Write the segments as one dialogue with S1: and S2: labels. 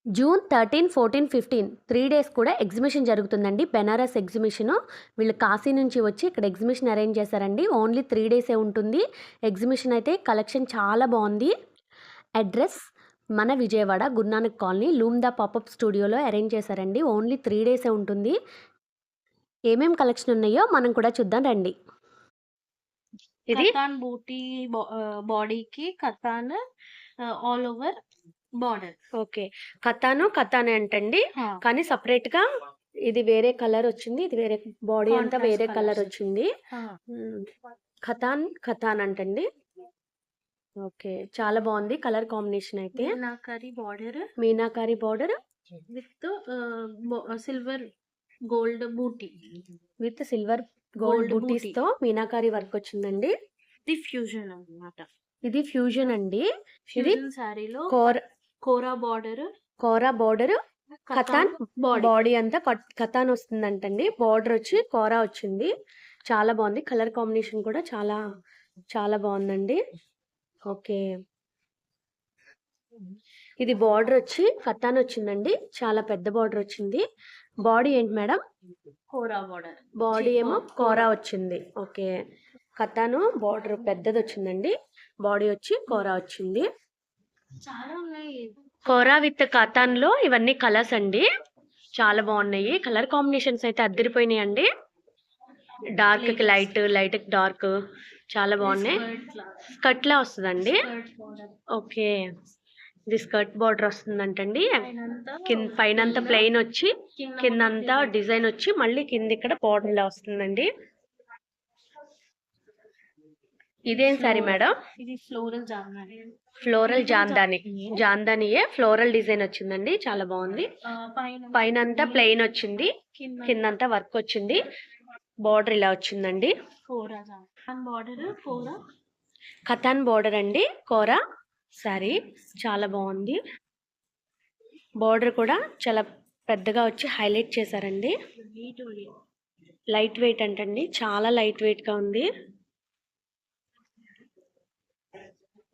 S1: June 13, 14, 15 3 days కూడా exhibition జరుగుతుందండి. Banaras exhibition. వీళ్ళు కాశీ నుంచి వచ్చి ఇక్కడ ఎగ్జిబిషన్ అరేంజ్ చేశారండి. ఓన్లీ 3 డేసే ఉంటుంది. ఎగ్జిబిషన్ అయితే కలెక్షన్ చాలా బాగుంది. అడ్రస్ మన విజయవాడ గురునానక్ కాలనీ లూమ్దా పాపప్ స్టూడియోలో అరేంజ్ చేశారండి. ఓన్లీ 3 డేసే ఉంటుంది. ఏమేం కలెక్షన్ ఉన్నాయో మనం కూడా చూద్దాం రండి. ఇది
S2: కతాన్ బూటీ బాడీకి katan all over border.
S1: Okay. కతానే అంటండి. కానీ సపరేట్ గా ఇది వేరే కలర్ వచ్చింది. ఇది వేరే బాడీ అంతా
S2: Contrast
S1: వేరే కలర్
S2: colours.
S1: వచ్చింది. కతాన్ అంటండి. ఓకే. చాలా బాగుంది కలర్ కాంబినేషన్ అయితే. Meenakari border
S2: with silver gold బూటీ.
S1: విత్ సిల్వర్ గోల్డ్
S2: Gold
S1: బూటీస్
S2: booty.
S1: తో మీనాకారి వర్క్ వచ్చిందండి.
S2: ఇది ఫ్యూజన్ అన్నమాట.
S1: ఇది ఫ్యూజన్ అండి. ఇది
S2: ఫ్యూజన్ శారీలో కోరా
S1: బార్డర్ కతాన్ బాడీ అంతా కతాన్ వస్తుందంటండి. బార్డర్ వచ్చి కోరా వచ్చింది. చాలా బాగుంది. కలర్ కాంబినేషన్ కూడా చాలా చాలా బాగుందండి. ఓకే. ఇది బార్డర్ వచ్చి కతాన్ వచ్చిందండి. చాలా పెద్ద బార్డర్ వచ్చింది. బాడీ ఏంటి మేడం?
S2: కోరా బార్డర్.
S1: బాడీ ఏమో కోరా వచ్చింది. ఓకే. కతాను బార్డర్ పెద్దది వచ్చిందండి. బాడీ వచ్చి కోరా వచ్చింది.
S2: చాలా ఉన్నాయి.
S1: కోరా విత్ కతాన్ లో ఇవన్నీ కలర్స్ అండి. చాలా బాగున్నాయి. కలర్ కాంబినేషన్స్ అయితే అద్దరిపోయినాయి అండి. డార్క్ కి లైట్, లైట్ కి డార్క్ చాలా బాగున్నాయి. స్కర్ట్ లా వస్తుందండి. ఓకే. ఇది స్కర్ట్ బార్డర్ వస్తుందంటండి. పైన అంతా ప్లెయిన్ వచ్చి కిందంతా డిజైన్ వచ్చి మళ్ళీ కింద ఇక్కడ బార్డర్ లా వస్తుందండి. ఇదేం సారీ మేడం?
S2: ఇది ఫ్లోరల్ జామ్దాని.
S1: ఫ్లోరల్ జాందానియే ఫ్లోరల్ డిజైన్ వచ్చిందండి. చాలా బాగుంది. పైన అంతా ప్లెయిన్ వచ్చింది. కిందంతా వర్క్ వచ్చింది. బార్డర్ ఇలా వచ్చిందండి. కతాన్ బార్డర్ అండి. కోరా సారీ చాలా బాగుంది. బార్డర్ కూడా చాలా పెద్దగా వచ్చి హైలైట్ చేశారండి. లైట్ వెయిట్ అంటండి. చాలా లైట్ వెయిట్ గా ఉంది.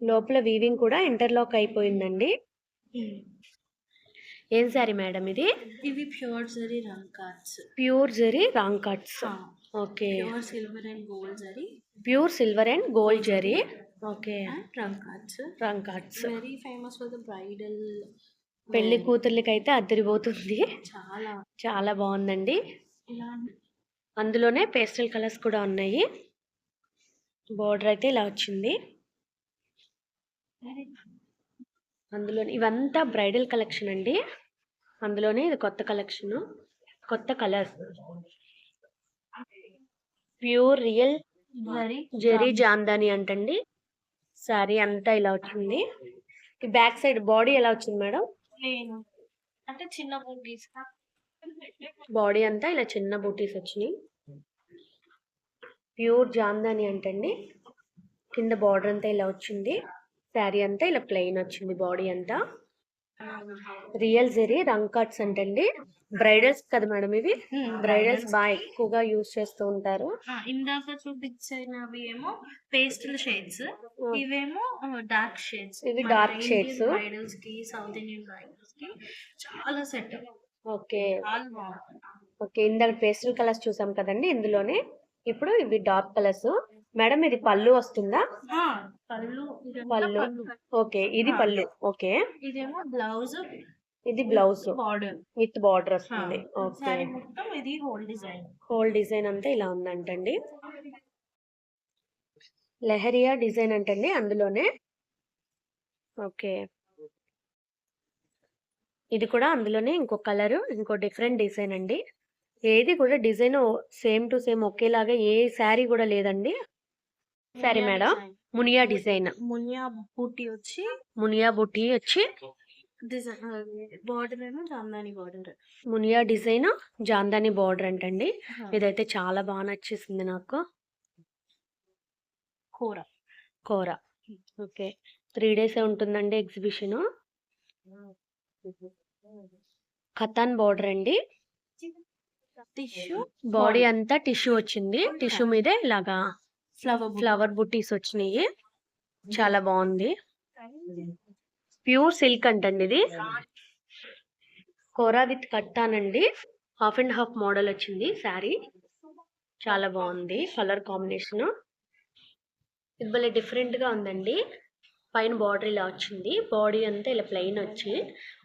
S1: లోపల వీవింగ్ కూడా ఇంటర్లాక్ అయిపోయిందండి. ఏం సారీ మేడం ఇది?
S2: ఇవి pure zari
S1: wrong cuts. Okay.
S2: Pure silver and gold zari.
S1: Pure silver and gold zari. Okay.
S2: Wrong cuts. Very famous for the bridal.
S1: పెళ్లి కూతుర్లకి అయితే అద్దరిపోతుంది.
S2: చాలా
S1: చాలా బాగుందండి. అందులోనే పేస్టల్ కలర్స్ కూడా ఉన్నాయి. బోర్డర్ అయితే ఇలా వచ్చింది. అందులోనే ఇవంతా బ్రైడల్ కలెక్షన్ అండి. అందులోనే ఇది కొత్త కలెక్షన్, కొత్త colours. Pure real zari Jamdani అంటండి. సారీ అంతా ఇలా వచ్చింది. ఈ బ్యాక్ సైడ్ బాడీ ఎలా వచ్చింది మేడం?
S2: అంటే చిన్న బూటీస్.
S1: బాడీ అంతా ఇలా చిన్న బూటీస్ వచ్చినాయి. ప్యూర్ జాందాని అంటండి. కింద బార్డర్ అంతా ఇలా వచ్చింది. శారీ అంతా ఇలా ప్లెయిన్ వచ్చింది. బాడీ అంతా రియల్ జరీ రంగ్ కట్స్ అంటండి. బ్రైడల్స్ కదా మేడం ఇవి? బ్రైడల్స్ బాగా ఎక్కువగా యూజ్ చేస్తూ ఉంటారు.
S2: ఇందాక చూపించినవి ఏమో పేస్టల్ షేడ్స్, ఇవేమో డార్క్ షేడ్స్.
S1: ఇవి డార్క్ షేడ్స్.
S2: బ్రైడల్స్ కి, సౌత్ ఇండియన్ బ్రైడల్స్ కి చాలా సెట్.
S1: ఓకే. ఓకే. ఇందాక పేస్టల్ కలర్స్ చూసాం కదండి ఇందులోనే. ఇప్పుడు ఇవి డార్క్ కలర్స్. మేడం ఇది పళ్ళు వస్తుందా? పళ్ళు. ఓకే. ఇది పళ్ళు. ఓకే.
S2: ఇదేమో బ్లౌజ్.
S1: ఇది బ్లౌజ్
S2: బార్డర్
S1: విత్ బార్డర్ వస్తుంది. ఓకే.
S2: ఇది
S1: హోల్ డిజైన్ అంతా ఇలా ఉందంటండి. లెహరియా డిజైన్ అంటండి అందులోనే. ఓకే. ఇది కూడా అందులోనే ఇంకో కలర్, ఇంకో డిఫరెంట్ డిజైన్ అండి. ఏది కూడా డిజైన్ సేమ్ టు సేమ్ ఒకేలాగా ఏ శారీ కూడా లేదండి. సరే మేడం. మునియా డిజైన్.
S2: మునియా
S1: బూటీ వచ్చి
S2: బార్డర్ ఏమో Jamdani border.
S1: Muniya design Jamdani border అంటండి. ఇదైతే చాలా బాగా నచ్చేసింది నాకు. కోరా. ఓకే. 3 డేస్ ఉంటుందండి ఎగ్జిబిషన్. కతాన్ బార్డర్ అండి. బాడీ అంతా టిష్యూ వచ్చింది. టిష్యూ మీదే ఇలాగా ఫ్లవర్ బుట్టీస్ వచ్చినాయి. చాలా బాగుంది. ప్యూర్ సిల్క్ అంటండి ఇది. కోరా విత్ కట్టానండి. హాఫ్ అండ్ హాఫ్ మోడల్ వచ్చింది శారీ. చాలా బాగుంది కలర్ కాంబినేషన్. ఇది భలే డిఫరెంట్గా ఉందండి. పైన బార్డర్ ఇలా వచ్చింది. బాడీ అంతా ఇలా ప్లెయిన్ వచ్చి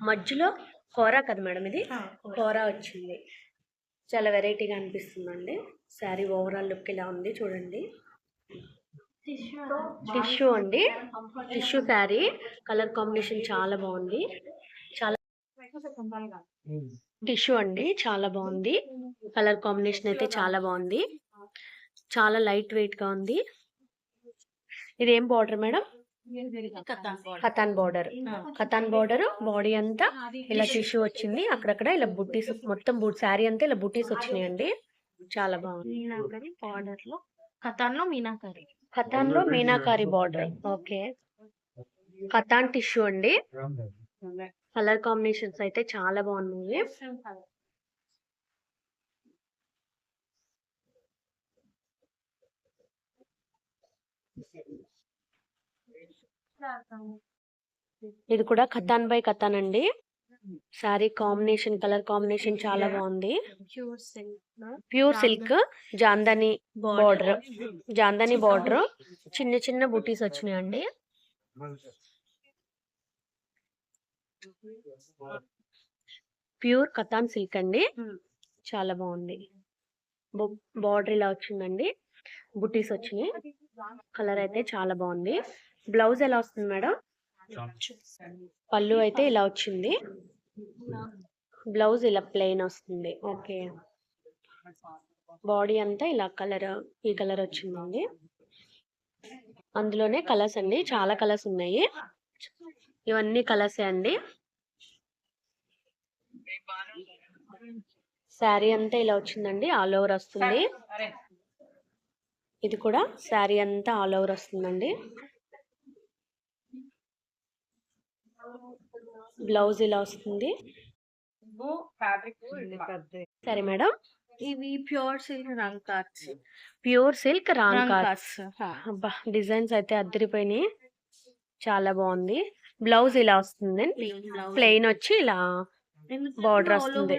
S1: మధ్యలో కోరా కదా మేడం, ఇది కోరా వచ్చింది. చాలా వెరైటీగా అనిపిస్తుందండి. శారీ ఓవరాల్ లుక్ ఇలా ఉంది చూడండి. టిష్యూ అండి, టిష్యూ శారీ. కలర్ కాంబినేషన్ చాలా బాగుంది. చాలా టిష్యూ అండి, చాలా బాగుంది. కలర్ కాంబినేషన్ అయితే చాలా బాగుంది. చాలా లైట్ వెయిట్ గా ఉంది. ఇదేం border madam? Katan border. Katan border. Body అంతా ఇలా టిష్యూ వచ్చింది. అక్కడక్కడ ఇలా బుట్టీస్, మొత్తం శారీ అంతా ఇలా బుట్టీస్ వచ్చినాయండి. చాలా బాగుంది.
S2: మీనాకరి బార్డర్ లో కథాన్లో మీనాకరి.
S1: కతాన్ లో meenakari border. Okay. Katan tissue అండి. కలర్ కాంబినేషన్స్ అయితే చాలా బాగున్నాయి. ఇది కూడా కతాన్ బై కతాన్ అండి. శారీ కాంబినేషన్, కలర్ కాంబినేషన్ చాలా బాగుంది. Pure silk Jamdani border. Jamdani border, చిన్న చిన్న బుటీస్ వచ్చినాయండి. ప్యూర్ కతాన్ సిల్క్ అండి. చాలా బాగుంది. బార్డర్ ఇలా వచ్చిందండి, బుటీస్ వచ్చినాయి. కలర్ అయితే చాలా బాగుంది. బ్లౌజ్ ఎలా వస్తుంది మేడం? పళ్ళు అయితే ఇలా వచ్చింది. బ్లౌజ్ ఇలా ప్లెయిన్ వస్తుంది. ఓకే. బాడీ అంతా ఇలా కలర్, ఈ కలర్ వచ్చిందండి. అందులోనే కలర్స్ అండి, చాలా కలర్స్ ఉన్నాయి. ఇవన్నీ కలర్సే అండి. శారీ అంతా ఇలా వచ్చిందండి, ఆల్ ఓవర్ వస్తుంది. ఇది కూడా శారీ అంతా ఆల్ ఓవర్ వస్తుందండి. బ్లౌజ్ ఇలా వస్తుంది. సరే మేడం.
S2: ఇవి ప్యూర్ సిల్క్ రంగ్ కార్డ్స్.
S1: ప్యూర్ సిల్క్ రాంగ్
S2: రంగ్
S1: కార్డ్స్.
S2: కార్డ్స్.
S1: అబ్బా, డిజైన్స్ అయితే అద్దరిపోయినాయి. చాలా బాగుంది. బ్లౌజ్ ఇలా వస్తుంది, ప్లెయిన్ వచ్చి ఇలా బార్డర్ వస్తుంది.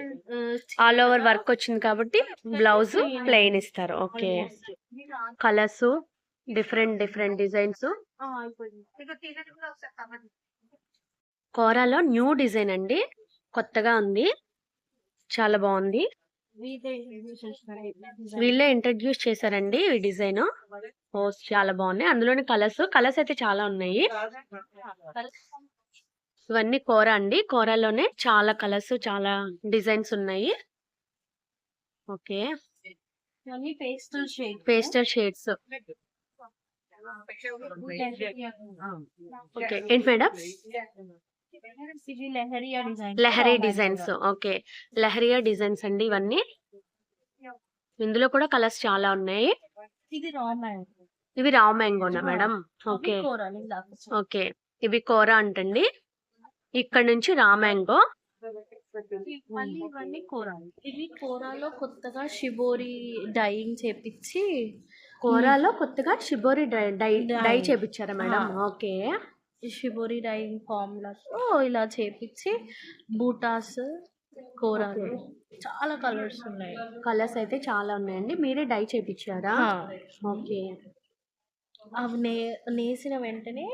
S1: ఆల్ ఓవర్ వర్క్ వచ్చింది కాబట్టి బ్లౌజ్ ప్లెయిన్ ఇస్తారు. Okay. Colours different different designs. కోరాలో న్యూ డిజైన్ అండి, కొత్తగా ఉంది. చాలా బాగుంది. వీళ్ళే ఇంట్రడ్యూస్ చేశారండి ఈ డిజైన్. ఓ, చాలా బాగున్నాయి. అందులోని కలర్స్ అయితే చాలా ఉన్నాయి. ఇవన్నీ కోరా అండి. కోరాలోనే చాలా కలర్స్, చాలా డిజైన్స్ ఉన్నాయి. ఓకే. Pastel shades. ఓకే. ఏంటి madam? Lehari designs. Okay. Leheriya designs అండి ఇవన్నీ. ఇందులో కూడా కలర్స్ చాలా ఉన్నాయి. ఇవి రా మ్యాంగోనా మేడం? ఓకే. ఓకే. ఇవి కోరా అంటండి. ఇక్కడ నుంచి రా మ్యాంగో.
S2: ఇవన్నీ కోరాలు. ఇవి కోరాలో కొత్తగా షిబోరి డైయింగ్ చేపించి,
S1: కోరాలో కొత్తగా షిబోరి డై చేపించారా మేడం? ఓకే.
S2: షిబోరి డైయింగ్ ఫార్ములాతో ఇలా చేపించి బూటాస్ కోరాలు. చాలా కలర్స్ ఉన్నాయి.
S1: కలర్స్ అయితే చాలా ఉన్నాయండి. మీరే డై చేపించారా? ఓకే.
S2: అవి నేసిన వెంటనే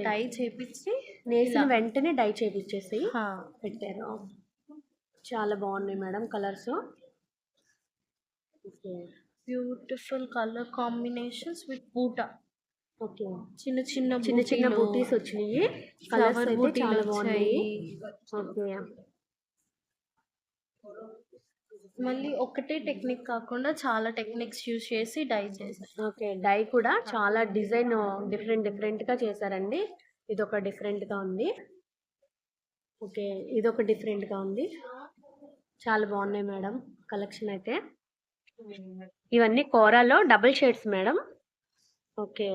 S2: డై చేపించి,
S1: నేసిన వెంటనే డై చేపించేసి పెట్టారు. చాలా బాగున్నాయి madam colours. Okay.
S2: Beautiful colour combinations with బూటా.
S1: ఓకే.
S2: చిన్న చిన్న
S1: చిన్న చిన్న బూటీస్ వచ్చినాయి. కలర్స్ అయితే చాలా బాగున్నాయి. ఓకే.
S2: మళ్ళీ ఒకటే టెక్నిక్ కాకుండా చాలా టెక్నిక్స్ యూజ్ చేసి డై చేశారు.
S1: ఓకే. డై కూడా చాలా డిజైన్ డిఫరెంట్ డిఫరెంట్ గా చేశారండి. ఇదొక డిఫరెంట్ గా ఉంది. ఓకే. ఇదొక డిఫరెంట్ గా ఉంది. చాలా బాగున్నాయి మేడం కలెక్షన్ అయితే. ఇవన్నీ కోరాలో డబుల్ షేడ్స్ మేడం. ఓకే.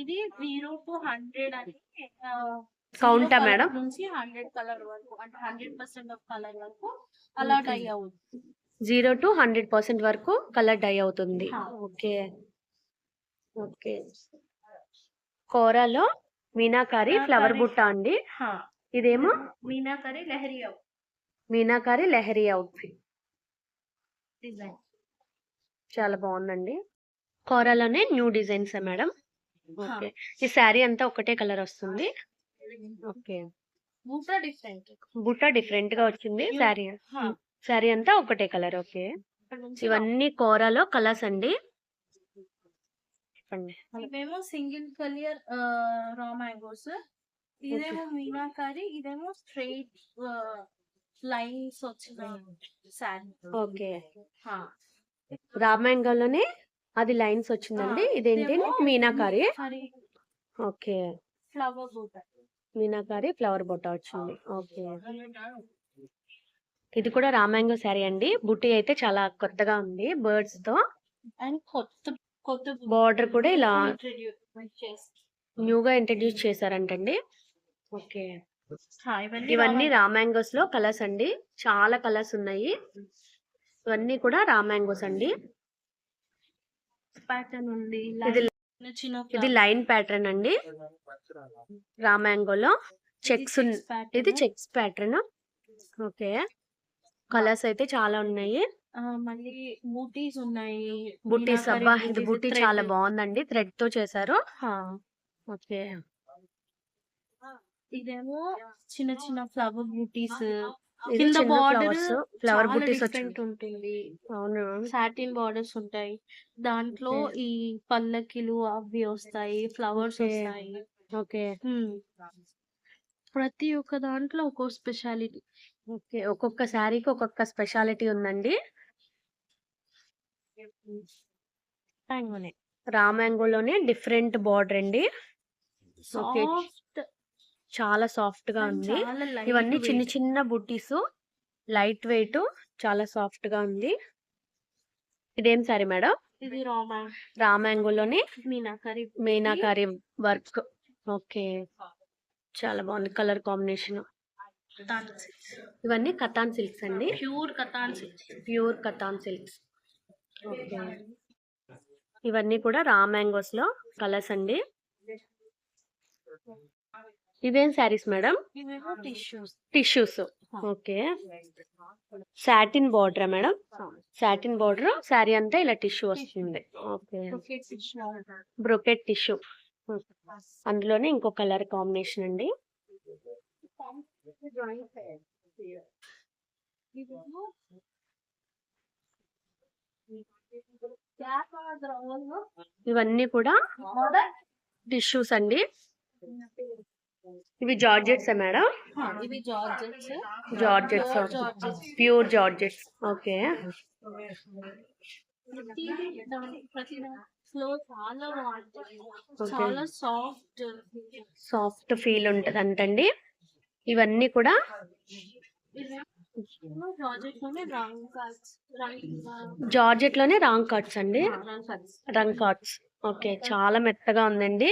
S2: ఇది 0 to 100 అని
S1: కౌంటా మేడం?
S2: నుంచి 100 కలర్ వరకు, అంటే 100% ఆఫ్ కలర్ వరకు అలా డై అవుతుంది.
S1: 0 to 100% వరకు కలర్ డై అవుతుంది. ఓకే. ఓకే. కోరాలో మీనాకారి ఫ్లవర్ బుట్ట అండి. ఇదేమో
S2: మీనాకరి లహరి
S1: మీనాకారి లెహరీ అవుట్ఫిట్.
S2: డిజైన్.
S1: చాలా బాగుందండి. కోరాలోనే న్యూ డిజైన్స్ మేడం. ఓకే. ఈ శారీ అంతా ఒకటే కలర్ వస్తుంది. ఓకే.
S2: బూటా డిఫరెంట్.
S1: బుట్ట డిఫరెంట్ గా వచ్చింది. శారీ శారీ అంతా ఒకటే కలర్. ఓకే. ఇవన్నీ కోరాలో కలర్స్ అండి. చెప్పండి.
S2: ఇవేమో సింగిల్ కలర్ రా మ్యాంగోస్. ఇదేమో మీనాకరి, ఇదేమో స్ట్రైట్ లైన్స్ వచ్చిన శారీ.
S1: ఓకే. రామ్యాంగోలోనే అది లైన్స్ వచ్చిందండి. ఇదేంటి మీనాకారి. ఓకే.
S2: ఫ్లవర్ బూటా.
S1: మీనాకారి ఫ్లవర్ బొట్ట వచ్చింది. ఓకే. ఇది కూడా రామ్యాంగో శారీ అండి. బుట్టి అయితే చాలా కొత్తగా ఉంది బర్డ్స్ తో.
S2: అండ్ కొత్త కొత్త
S1: బార్డర్ కూడా ఇలా
S2: చేసి
S1: న్యూగా ఇంట్రడ్యూస్ చేశారంటండి. ఓకే.
S2: ఇవన్నీ
S1: ఇవన్నీ రామ్యాంగోస్ లో కలర్స్ అండి. చాలా కలర్స్ ఉన్నాయి. ఇవన్నీ కూడా రామ్యాంగోస్ అండి.
S2: ప్యాటర్న్ ఉంది.
S1: ఇది
S2: చిన్న
S1: ఇది లైన్ ప్యాటర్న్ అండి. రామ్యాంగోలో చెక్స్ ఇది చెక్స్ ప్యాటర్న్. ఓకే. కలర్స్ అయితే చాలా ఉన్నాయి.
S2: మళ్ళీ బూటీస్ ఉన్నాయి.
S1: బుట్టీస్
S2: మీనాకరి
S1: అబ్బా ఇది
S2: బూటీస్,
S1: బుట్టి
S2: thread.
S1: చాలా బాగుందండి. థ్రెడ్ తో చేశారు. ఓకే.
S2: ఇదేమో చిన్న చిన్న ఫ్లవర్ బూటీస్.
S1: ఇది
S2: కింద
S1: చిన్న
S2: బార్డర్
S1: ఫ్లవర్ బుట్టీస్
S2: డిఫరెంట్ ఉంటుంది.
S1: అవును.
S2: సాటిన్ బార్డర్స్ ఉంటాయి. దాంట్లో
S1: Okay.
S2: ఈ పల్లకిలు అవి వస్తాయి, ఫ్లవర్స్
S1: Okay.
S2: వస్తాయి.
S1: ఓకే.
S2: ప్రతి ఒక్క దాంట్లో ఒక్కో స్పెషాలిటీ.
S1: ఓకే. ఒక్కొక్క శారీకి ఒక్కొక్క స్పెషాలిటీ ఉందండి. రామ్యాంగోలోనే డిఫరెంట్ బార్డర్ అండి. ఓకే.
S2: సాఫ్ట్
S1: చాలా సాఫ్ట్ గా ఉంది.
S2: చాలా లైట్
S1: ఇవన్నీ చిన్న చిన్న బుట్టీస్ లైట్ వెయిట్ చాలా సాఫ్ట్ గా ఉంది. ఇదేం సారీ మేడం?
S2: ఇది
S1: రామ్యాంగోలోనే
S2: మీనాకరి
S1: మీనాకారి వర్క్. ఓకే. చాలా బాగుంది కలర్ కాంబినేషన్. ఇవన్నీ కతాన్ సిల్క్స్ అండి.
S2: Pure katan silk.
S1: Pure katan silks. Okay. ఇవన్నీ కూడా రామ్యాంగోస్ లో కలర్స్ అండి. ఇవేం శారీస్ మేడం?
S2: ఇవేమో tissues.
S1: Tissues. Okay. Satin border madam? Satin border sari అంతా ఇలా టిష్యూ వస్తుంది. ఓకే. Brocade tissue. అందులోనే ఇంకో కలర్ కాంబినేషన్ అండి. ఇవన్నీ కూడా టిష్యూస్ అండి. ఇవి జార్జెట్స్ మేడం?
S2: ఇవి georgettes.
S1: Georgettes pure georgettes. Okay.
S2: ప్రతి ఫ్లో చాలా బాగుంటుంది.
S1: Okay.
S2: చాలా సాఫ్ట్.
S1: సాఫ్ట్ ఫీల్ ఉంటది అంటండి. ఇవన్నీ కూడా
S2: జార్జెట్ లోనే
S1: జార్జెట్ లోనే రాంగ్ కట్స్ అండి. రంగ్ కట్స్. ఓకే. చాలా మెత్తగా ఉందండి.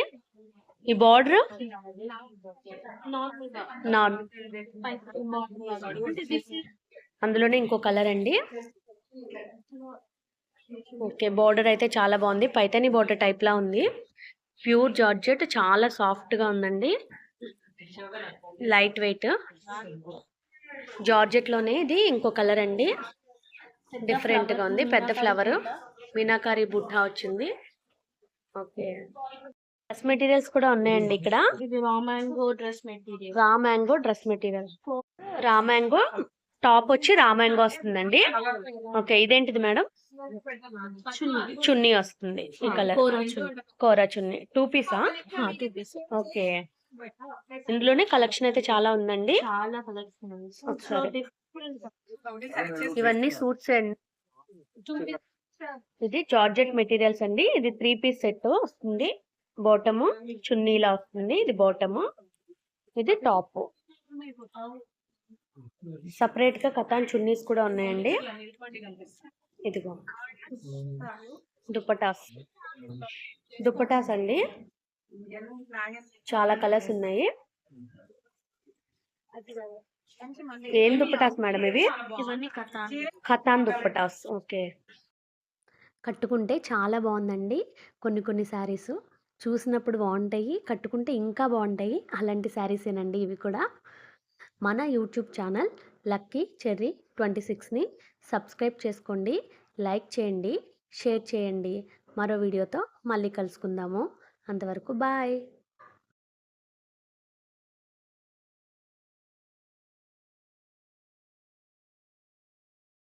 S1: ఈ బార్డర్ అందులోనే ఇంకో కలర్ అండి. ఓకే. బార్డర్ అయితే చాలా బాగుంది. పైతాని బార్డర్ టైప్ లా ఉంది. ప్యూర్ జార్జెట్ చాలా సాఫ్ట్ గా ఉందండి. Light weight. జార్జెట్ లోనే ఇది ఇంకో కలర్ అండి. డిఫరెంట్ గా ఉంది. పెద్ద ఫ్లవర్ మీనాకారి బుట్ట వచ్చింది. ఓకే. డ్రెస్ మెటీరియల్స్ కూడా ఉన్నాయండి ఇక్కడ.
S2: ఇది raw mango dress material.
S1: Raw mango dress material. Raw mango top వచ్చి రామ్యాంగో వస్తుందండి. ఓకే. ఇదేంటిది మేడం? చున్నీ వస్తుంది. ఈ కలర్ కోరా చున్నీ. 2 పీసా? ఓకే. ఇందులోనే కలెక్షన్ అయితే చాలా ఉందండి.
S2: చాలా కలెక్షన్.
S1: ఒకసారి ఇవన్నీ సూట్స్ అండి. ఇది జార్జెట్ మెటీరియల్స్ అండి. ఇది 3 పీస్ సెట్ వస్తుంది. బాటము చున్నీలా వస్తుంది. ఇది బాటము, ఇది టాప్. సపరేట్ గా కతాన్ చున్నీస్ కూడా ఉన్నాయండి. ఇదిగో దుపటాస్ అండి. చాలా కలర్స్ ఉన్నాయి. ఏం దుపటాస్ మేడం ఇవి?
S2: ఇవన్నీ
S1: ఖతాన్ దుపటాస్. ఓకే. కట్టుకుంటే చాలా బాగుందండి. కొన్ని శారీస్ చూసినప్పుడు బాగుంటాయి, కట్టుకుంటే ఇంకా బాగుంటాయి. అలాంటి శారీసేనండి ఇవి కూడా. మన యూట్యూబ్ ఛానల్ లక్కీ చెర్రీ 26ని సబ్స్క్రైబ్ చేసుకోండి, లైక్ చేయండి, షేర్ చేయండి. మరో వీడియోతో మళ్ళీ కలుసుకుందాము. అంతవరకు బాయ్.